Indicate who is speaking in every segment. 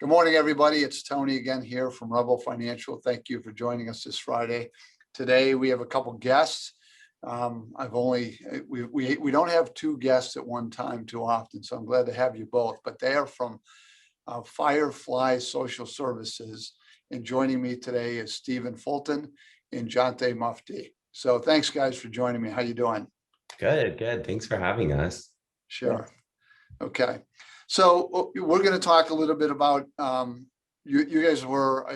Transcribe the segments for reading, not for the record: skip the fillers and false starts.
Speaker 1: Good morning, everybody. It's Tony again here from Rebel Financial. Thank you for joining us this Friday. Today we have a couple guests. We don't have two guests at one time too often, so I'm glad to have you both. But they are from Firefly Social Services, and joining me today is Stephen Fulton and Jonte Mufti. So thanks, guys, for joining me. How you doing?
Speaker 2: Good. Thanks for having us.
Speaker 1: Sure. Okay. So we're going to talk a little bit about you guys were,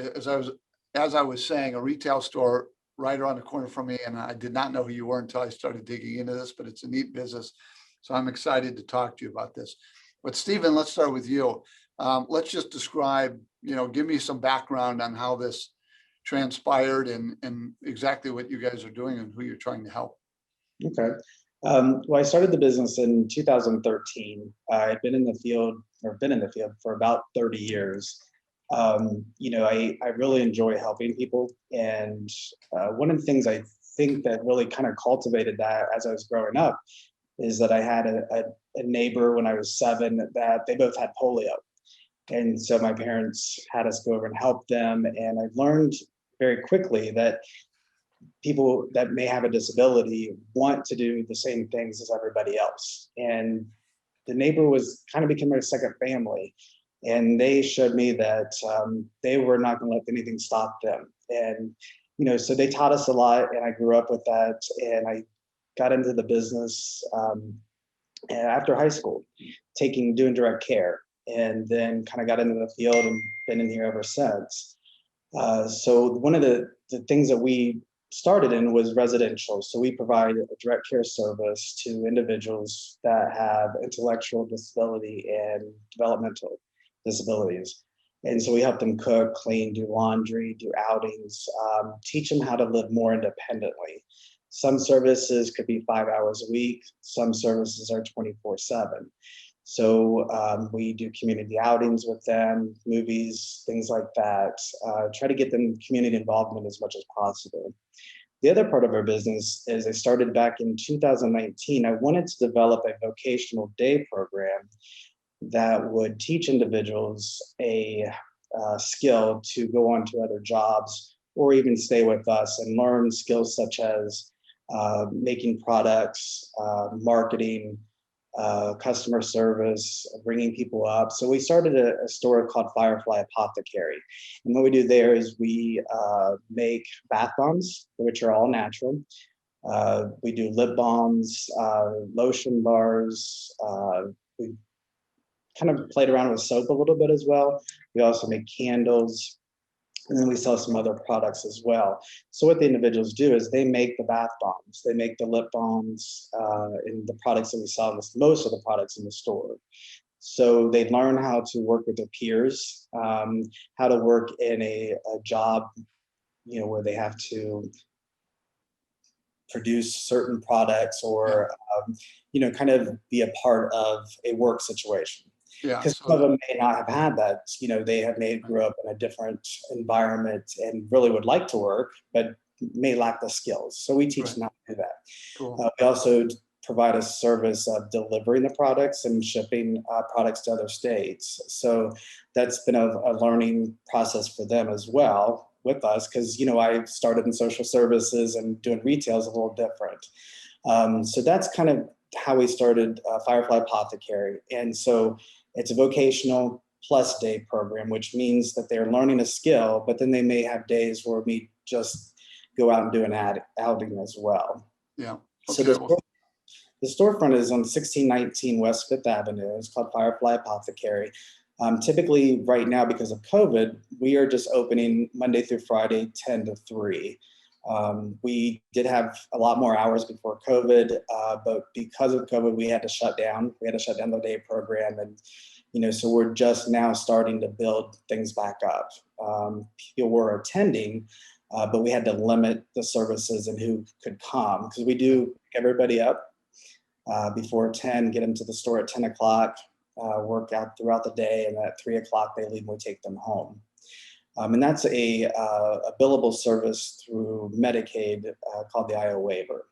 Speaker 1: as I was saying, a retail store right around the corner from me, and I did not know who you were until I started digging into this, but it's a neat business. So I'm excited to talk to you about this. But Stephen, let's start with you. Let's just describe, give me some background on how this transpired and exactly what you guys are doing and who you're trying to help.
Speaker 3: Okay. Well, I started the business in 2013. I'd been in the field for about 30 years. I really enjoy helping people. And one of the things I think that really kind of cultivated that as I was growing up is that I had a neighbor when I was 7 that they both had polio. And so my parents had us go over and help them. And I learned very quickly that people that may have a disability want to do the same things as everybody else. And the neighbor was kind of becoming a second family. And they showed me that they were not going to let anything stop them. And, so they taught us a lot, and I grew up with that. And I got into the business after high school, doing direct care, and then kind of got into the field and been in here ever since. So one of the things that we started in was residential. So we provide a direct care service to individuals that have intellectual disability and developmental disabilities. And so we help them cook, clean, do laundry, do outings, teach them how to live more independently. Some services could be 5 hours a week. Some services are 24/7. So we do community outings with them, movies, things like that. Try to get them community involvement as much as possible. The other part of our business is I started back in 2019. I wanted to develop a vocational day program that would teach individuals a skill to go on to other jobs or even stay with us and learn skills such as making products, marketing, customer service, bringing people up. So we started a store called Firefly Apothecary. And what we do there is we make bath bombs, which are all natural. We do lip balms, lotion bars. We kind of played around with soap a little bit as well. We also make candles. And then we sell some other products as well. So what the individuals do is they make the bath bombs, they make the lip balms, and the products that we sell, most of the products in the store. So they learn how to work with their peers, how to work in a job, where they have to produce certain products or, kind of be a part of a work situation.
Speaker 1: Yeah,
Speaker 3: because some of them may not have had that. They grew up in a different environment and really would like to work, but may lack the skills. So we teach them how to do that.
Speaker 1: Cool.
Speaker 3: We also provide a service of delivering the products and shipping products to other states. So that's been a learning process for them as well with us, because I started in social services and doing retail is a little different. So that's kind of how we started Firefly Apothecary. And so it's a vocational plus day program, which means that they're learning a skill, but then they may have days where we just go out and do an outing as well.
Speaker 1: Yeah.
Speaker 3: Okay. So the storefront is on 1619 West 5th Avenue. It's called Firefly Apothecary. Typically right now, because of COVID, we are just opening Monday through Friday, 10 to 3. We did have a lot more hours before COVID, but because of COVID, we had to shut down. We had to shut down the day program. And, so we're just now starting to build things back up. People were attending, but we had to limit the services and who could come, because we do pick everybody up before 10, get them to the store at 10 o'clock, work out throughout the day, and at 3 o'clock they leave and we take them home. And that's a billable service through Medicaid called the IO waiver.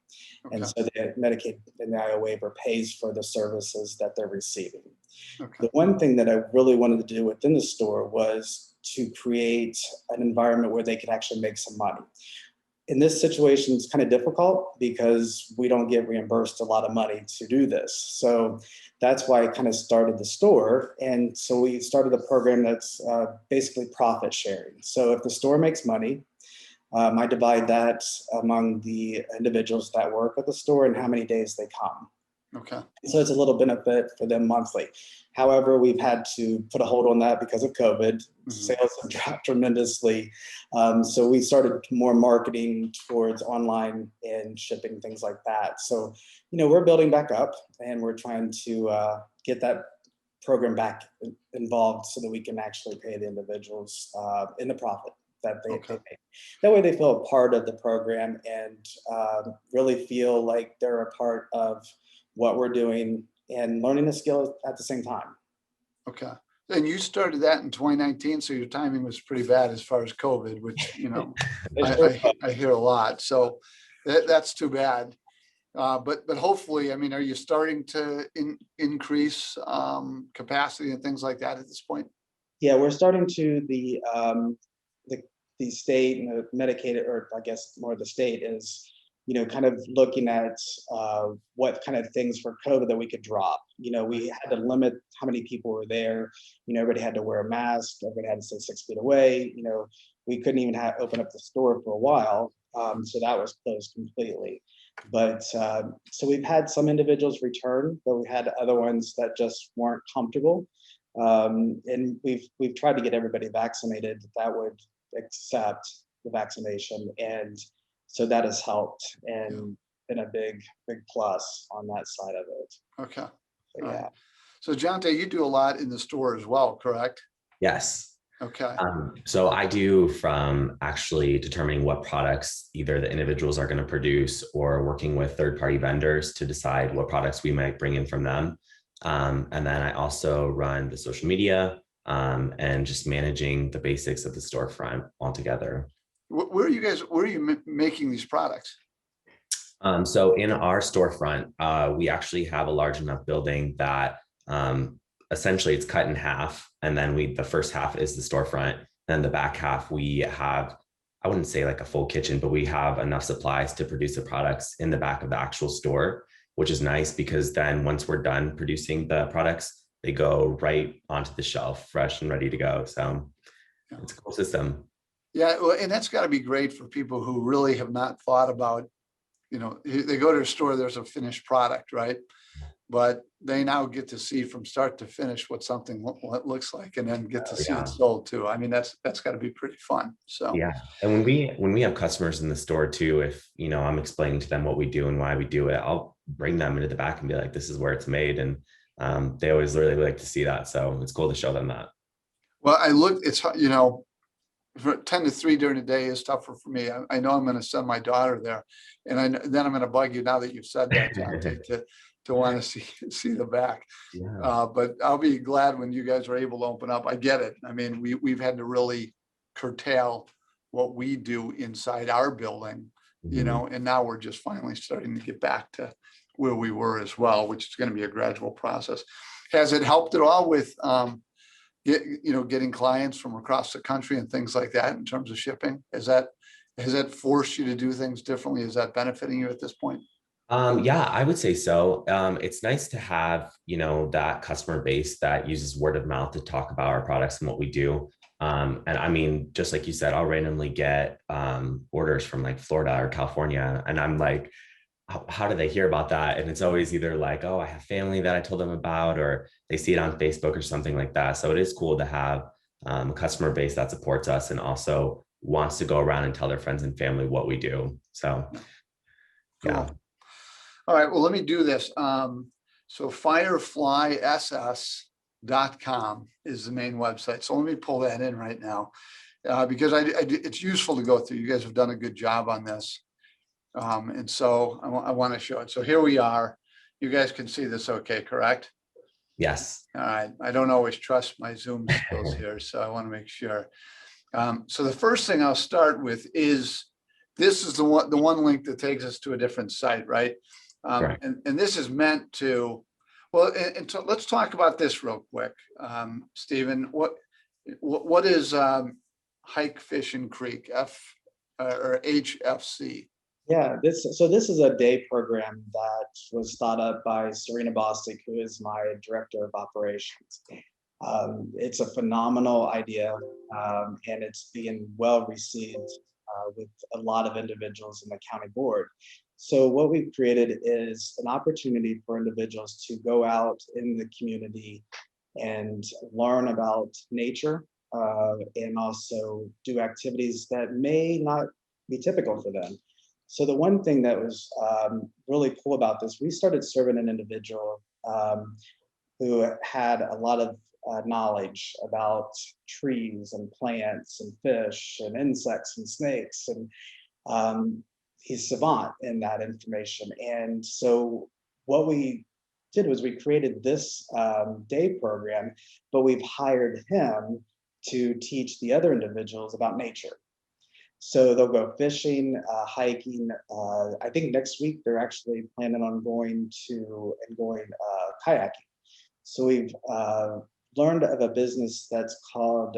Speaker 1: Okay.
Speaker 3: And so the Medicaid and the IO waiver pays for the services that they're receiving.
Speaker 1: Okay.
Speaker 3: The one thing that I really wanted to do within the store was to create an environment where they could actually make some money. In this situation, it's kind of difficult because we don't get reimbursed a lot of money to do this. So that's why I kind of started the store. And so we started a program that's basically profit sharing. So if the store makes money, I divide that among the individuals that work at the store and how many days they come.
Speaker 1: Okay.
Speaker 3: So it's a little benefit for them monthly. However, we've had to put a hold on that because of COVID. Sales have dropped tremendously. So we started more marketing towards online and shipping, things like that. So, we're building back up and we're trying to get that program back involved so that we can actually pay the individuals in the profit that they
Speaker 1: Okay.
Speaker 3: make. That way they feel a part of the program and really feel like they're a part of what we're doing and learning the skill at the same time.
Speaker 1: Okay. And you started that in 2019, so your timing was pretty bad as far as COVID, which, I hear a lot. So that's too bad. But hopefully, I mean, are you starting to increase capacity and things like that at this point?
Speaker 3: Yeah, we're starting to the state and the Medicaid, or I guess more the state is, kind of looking at what kind of things for COVID that we could drop. We had to limit how many people were there. Everybody had to wear a mask. Everybody had to stay 6 feet away. We couldn't even open up the store for a while. So that was closed completely. But so we've had some individuals return, but we had other ones that just weren't comfortable. And we've tried to get everybody vaccinated that would accept the vaccination, and so that has helped and been a big plus on that side of it.
Speaker 1: Okay.
Speaker 3: So,
Speaker 1: All
Speaker 3: yeah.
Speaker 1: right. So Jonte, you do a lot in the store as well, correct?
Speaker 2: Yes.
Speaker 1: Okay.
Speaker 2: So I do from actually determining what products either the individuals are going to produce or working with third-party vendors to decide what products we might bring in from them. And then I also run the social media and just managing the basics of the storefront altogether.
Speaker 1: Where are you making these products?
Speaker 2: So in our storefront, we actually have a large enough building that essentially it's cut in half. And then the first half is the storefront. Then the back half, we have, I wouldn't say like a full kitchen, but we have enough supplies to produce the products in the back of the actual store, which is nice because then once we're done producing the products, they go right onto the shelf, fresh and ready to go. So it's a cool system.
Speaker 1: Yeah, well, and that's got to be great for people who really have not thought about, they go to a store, there's a finished product, right? But they now get to see from start to finish what something looks like, and then get to see it sold too. I mean, that's got to be pretty fun. So
Speaker 2: yeah, and when we have customers in the store too, if I'm explaining to them what we do and why we do it, I'll bring them into the back and be like, "This is where it's made," and they always really like to see that. So it's cool to show them that.
Speaker 1: Well, it's for 10 to 3 during the day is tougher for me. I know I'm going to send my daughter there, and then I'm going to bug you now that you've said that, Jonte, to want to see the back.
Speaker 2: Yeah.
Speaker 1: But I'll be glad when you guys are able to open up. I get it. I mean, we've had to really curtail what we do inside our building, and now we're just finally starting to get back to where we were as well, which is going to be a gradual process. Has it helped at all with getting clients from across the country and things like that in terms of shipping? Has that forced you to do things differently? Is that benefiting you at this point?
Speaker 2: Yeah, I would say so. It's nice to have, that customer base that uses word of mouth to talk about our products and what we do. And I mean, just like you said, I'll randomly get orders from like Florida or California, and I'm like, how do they hear about that? And it's always either like, oh, I have family that I told them about, or they see it on Facebook or something like that. So it is cool to have a customer base that supports us and also wants to go around and tell their friends and family what we do. So, yeah.
Speaker 1: Cool. All right, well, let me do this. So fireflyss.com is the main website. So let me pull that in right now because it's useful to go through. You guys have done a good job on this. And so I want to show it. So here we are. You guys can see this okay, correct?
Speaker 2: Yes.
Speaker 1: All right. I don't always trust my Zoom skills here, so I want to make sure. So the first thing I'll start with is, this is the one link that takes us to a different site, right?
Speaker 2: Correct.
Speaker 1: And this is meant to, well, and so let's talk about this real quick. Stephen, what is Hike, Fish, and Creek, or HFC?
Speaker 3: Yeah, this is a day program that was thought up by Serena Bostic, who is my director of operations. It's a phenomenal idea, and it's being well received with a lot of individuals in the county board. So what we've created is an opportunity for individuals to go out in the community and learn about nature, and also do activities that may not be typical for them. So the one thing that was really cool about this, we started serving an individual who had a lot of knowledge about trees and plants and fish and insects and snakes, and he's savant in that information. And so what we did was we created this day program, but we've hired him to teach the other individuals about nature. So they'll go fishing, hiking. I think next week they're actually planning on going kayaking. So we've learned of a business that's called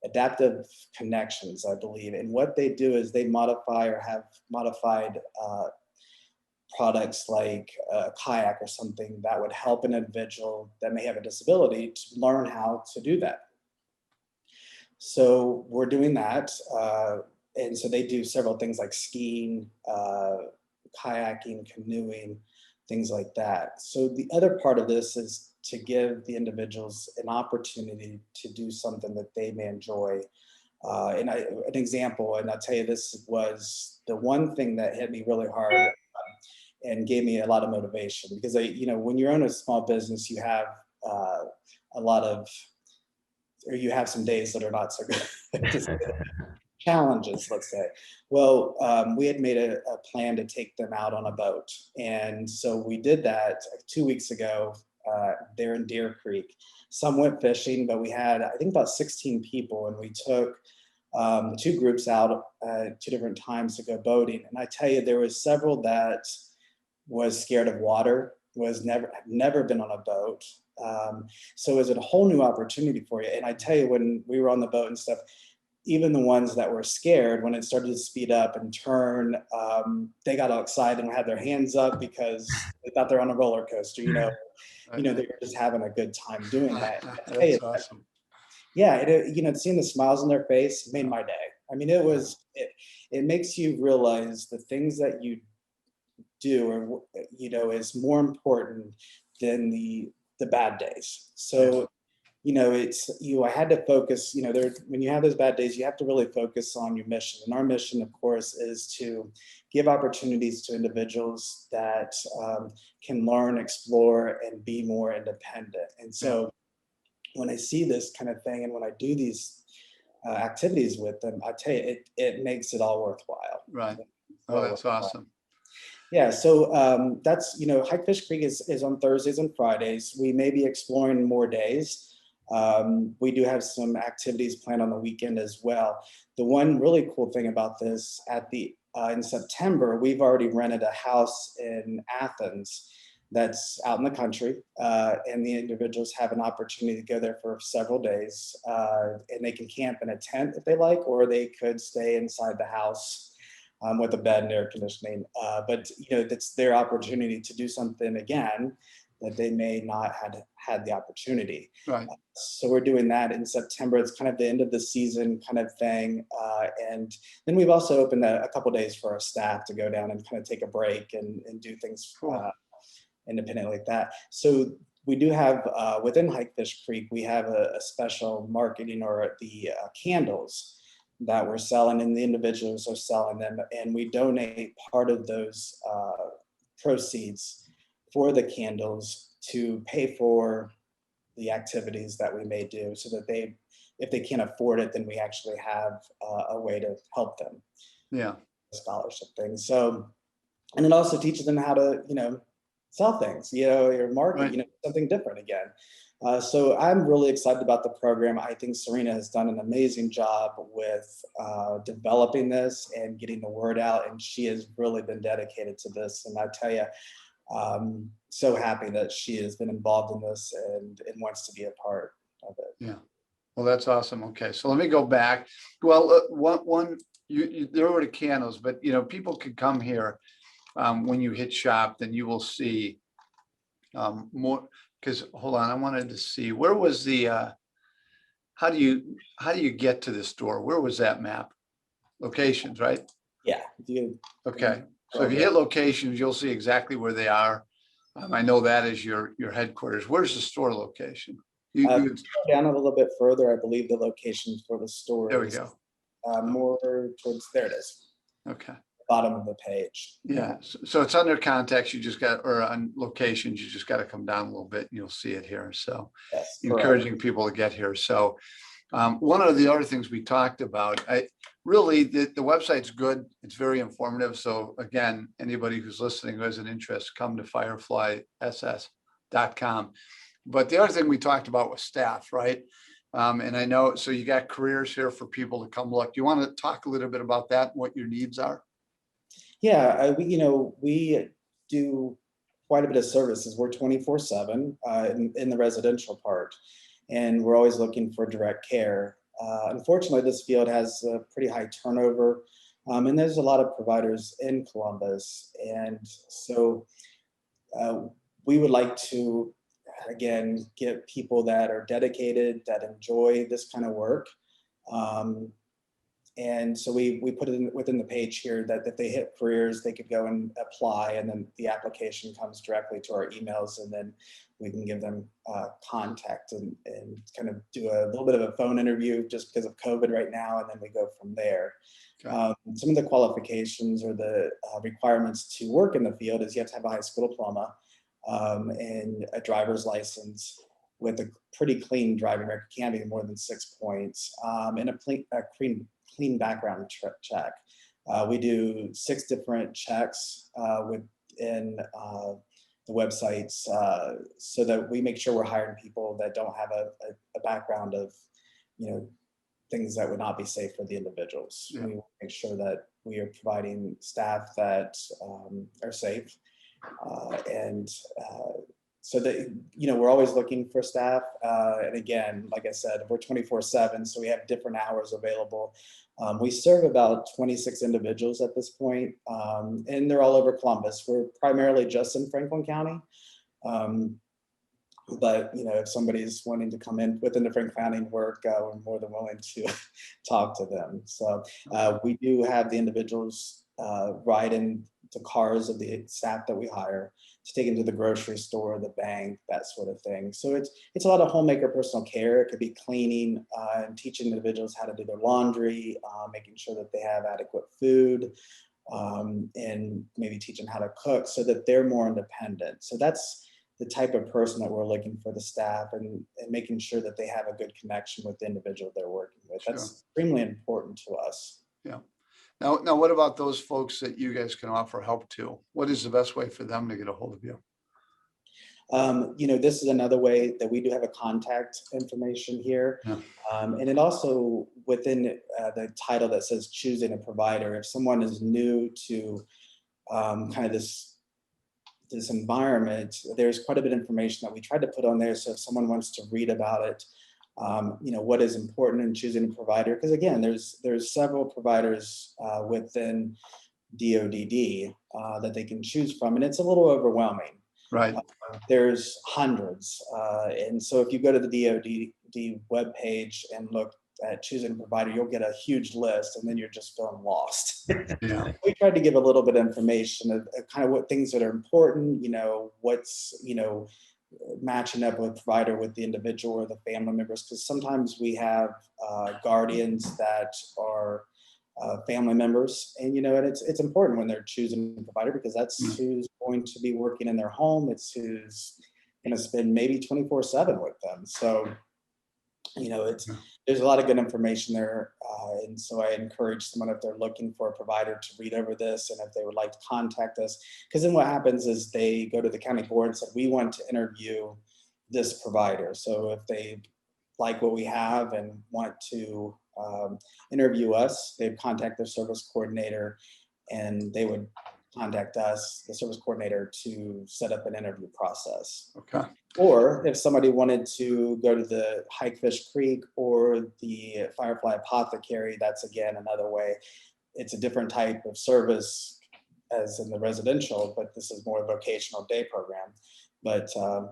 Speaker 3: Adaptive Connections, I believe. And what they do is they modify or have modified products like a kayak or something that would help an individual that may have a disability to learn how to do that. So we're doing that. And so they do several things like skiing, kayaking, canoeing, things like that. So the other part of this is to give the individuals an opportunity to do something that they may enjoy. An example, and I'll tell you, this was the one thing that hit me really hard and gave me a lot of motivation, because when you're in a small business, you have a lot of, or you have some days that are not so good. Challenges, let's say. Well, we had made a plan to take them out on a boat. And so we did that 2 weeks ago there in Deer Creek. Some went fishing, but we had, I think, about 16 people, and we took 2 groups out at 2 different times to go boating. And I tell you, there was several that was scared of water, never been on a boat. So it was a whole new opportunity for you. And I tell you, when we were on the boat and stuff, even the ones that were scared, when it started to speed up and turn, they got all excited and had their hands up because they thought they're on a roller coaster. They were just having a good time doing that.
Speaker 1: That's awesome.
Speaker 3: Yeah, seeing the smiles on their face made my day. I mean, it makes you realize the things that you do, or is more important than the bad days. So I had to focus, when you have those bad days, you have to really focus on your mission. And our mission, of course, is to give opportunities to individuals that can learn, explore, and be more independent. And so when I see this kind of thing, and when I do these activities with them, I tell you, it makes it all worthwhile.
Speaker 1: Right. Oh, that's awesome.
Speaker 3: Yeah, so that's, Hike Fish Creek is on Thursdays and Fridays. We may be exploring more days. We do have some activities planned on the weekend as well. The one really cool thing about this, in September, we've already rented a house in Athens that's out in the country, and the individuals have an opportunity to go there for several days, and they can camp in a tent if they like, or they could stay inside the house with a bed and air conditioning. But that's their opportunity to do something again that they may not had the opportunity.
Speaker 1: Right.
Speaker 3: So we're doing that in September. It's kind of the end of the season kind of thing. And then we've also opened a couple days for our staff to go down and kind of take a break and do things independently like that. So we do have, within Hike Fish Creek, we have a special marketing, or the candles that we're selling, and the individuals are selling them. And we donate part of those proceeds for the candles to pay for the activities that we may do, so that if they can't afford it, then we actually have a way to help them.
Speaker 1: Yeah.
Speaker 3: Scholarship things. So, and it also teaches them how to, sell things, or market,
Speaker 1: Right.
Speaker 3: Something different again. So I'm really excited about the program. I think Serena has done an amazing job with developing this and getting the word out, and she has really been dedicated to this. And I tell you, so happy that she has been involved in this and wants to be a part of it.
Speaker 1: Yeah. Well, that's awesome. Okay, so let me go back. Well, there were the candles, but people could come here when you hit shop, then you will see more. Because hold on, I wanted to see where was the how do you get to the store? Where was that map? Locations, right?
Speaker 3: Yeah. You,
Speaker 1: Okay, so if you hit locations, you'll see exactly where they are. I know that is your headquarters. Where's the store location?
Speaker 3: down a little bit further, I believe the location for the store
Speaker 1: There we
Speaker 3: is
Speaker 1: go.
Speaker 3: more towards, there it is,
Speaker 1: Okay.
Speaker 3: bottom of the page.
Speaker 1: Yeah, so it's under contacts, you just got, or on locations, you just got to come down a little bit and you'll see it here. So
Speaker 3: Yes,
Speaker 1: encouraging people to get here. So one of the other things we talked about, really the website's good. It's very informative. So again, anybody who's listening who has an interest, come to fireflyss.com. But the other thing we talked about was staff, right? And I know, so you got careers here for people to come look. Do you want to talk a little bit about that, and what your needs are?
Speaker 3: Yeah, we do quite a bit of services. We're 24/7 in the residential part, and we're always looking for direct care. Unfortunately, this field has a pretty high turnover, and there's a lot of providers in Columbus, and so we would like to again get people that are dedicated, that enjoy this kind of work. Um, And so we put it within the page here that if they hit careers, they could go and apply, and then the application comes directly to our emails, and then we can give them contact and kind of do a little bit of a phone interview just because of COVID right now, and then we go from there.
Speaker 1: Okay.
Speaker 3: Some of the qualifications or the requirements to work in the field is you have to have a high school diploma and a driver's license with a pretty clean driving record, can't be more than 6 points, and a clean background check. We do 6 different checks within the websites so that we make sure we're hiring people that don't have a background of, things that would not be safe for the individuals.
Speaker 1: Yeah.
Speaker 3: We make sure that we are providing staff that are safe and so that, we're always looking for staff. And again, like I said, we're 24/7, so we have different hours available. We serve about 26 individuals at this point, and they're all over Columbus. We're primarily just in Franklin County. But if somebody's wanting to come in within the Franklin County and work, we're more than willing to talk to them. So we do have the individuals ride in the cars of the staff that we hire to take into the grocery store, the bank, that sort of thing. So it's a lot of homemaker personal care. It could be cleaning and teaching individuals how to do their laundry, making sure that they have adequate food, and maybe teach them how to cook so that they're more independent. So that's the type of person that we're looking for the staff, and making sure that they have a good connection with the individual they're working with.
Speaker 1: Sure.
Speaker 3: That's extremely important to us.
Speaker 1: Yeah. Now, what about those folks that you guys can offer help to? What is the best way for them to get a hold of you?
Speaker 3: This is another way that we do have a contact information here.
Speaker 1: Yeah.
Speaker 3: And it also within the title that says choosing a provider, if someone is new to kind of this environment, there's quite a bit of information that we tried to put on there. So if someone wants to read about it, what is important in choosing a provider, because again, there's several providers within DODD that they can choose from, and it's a little overwhelming.
Speaker 1: Right.
Speaker 3: There's hundreds, and so if you go to the DODD webpage and look at choosing a provider, you'll get a huge list, and then you're just feeling lost.
Speaker 1: Yeah.
Speaker 3: We tried to give a little bit of information of kind of what things that are important, what's, matching up with provider with the individual or the family members, because sometimes we have guardians that are family members, and and it's important when they're choosing a provider, because that's who's going to be working in their home. It's who's going to spend maybe 24/7 with them. So there's a lot of good information there, and so I encourage someone, if they're looking for a provider, to read over this, and if they would like to contact us, because then what happens is they go to the county board and say, we want to interview this provider. So if they like what we have and want to interview us, they'd contact their service coordinator, and they would contact us, the service coordinator, to set up an interview process.
Speaker 1: Okay.
Speaker 3: Or if somebody wanted to go to the Hikefish Creek or the Firefly Apothecary, that's again another way. It's a different type of service as in the residential, but this is more vocational day program. But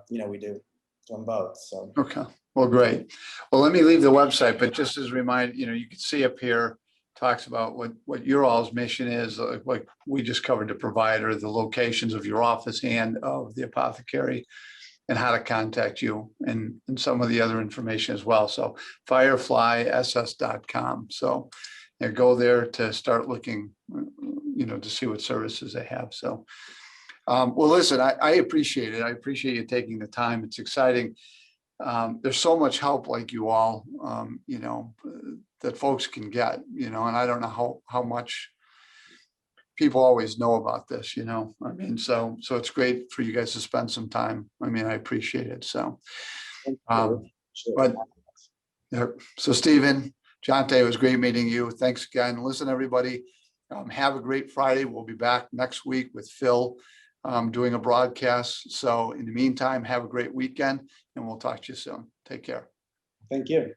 Speaker 3: we do them both. So
Speaker 1: Okay. Well, great. Well, let me leave the website, but just as a reminder, you can see up here, talks about what your all's mission is, like we just covered the provider, the locations of your office and of the apothecary, and how to contact you, and some of the other information as well. So fireflyss.com. So go there to start looking, to see what services they have. So, well, listen, I appreciate it. I appreciate you taking the time. It's exciting. There's so much help like you all, that folks can get, and I don't know how much people always know about this, so it's great for you guys to spend some time. I appreciate it. So, so Stephen, Jonte, it was great meeting you. Thanks again. Listen, everybody, have a great Friday. We'll be back next week with Phil doing a broadcast. So in the meantime, have a great weekend, and we'll talk to you soon. Take care.
Speaker 3: Thank you.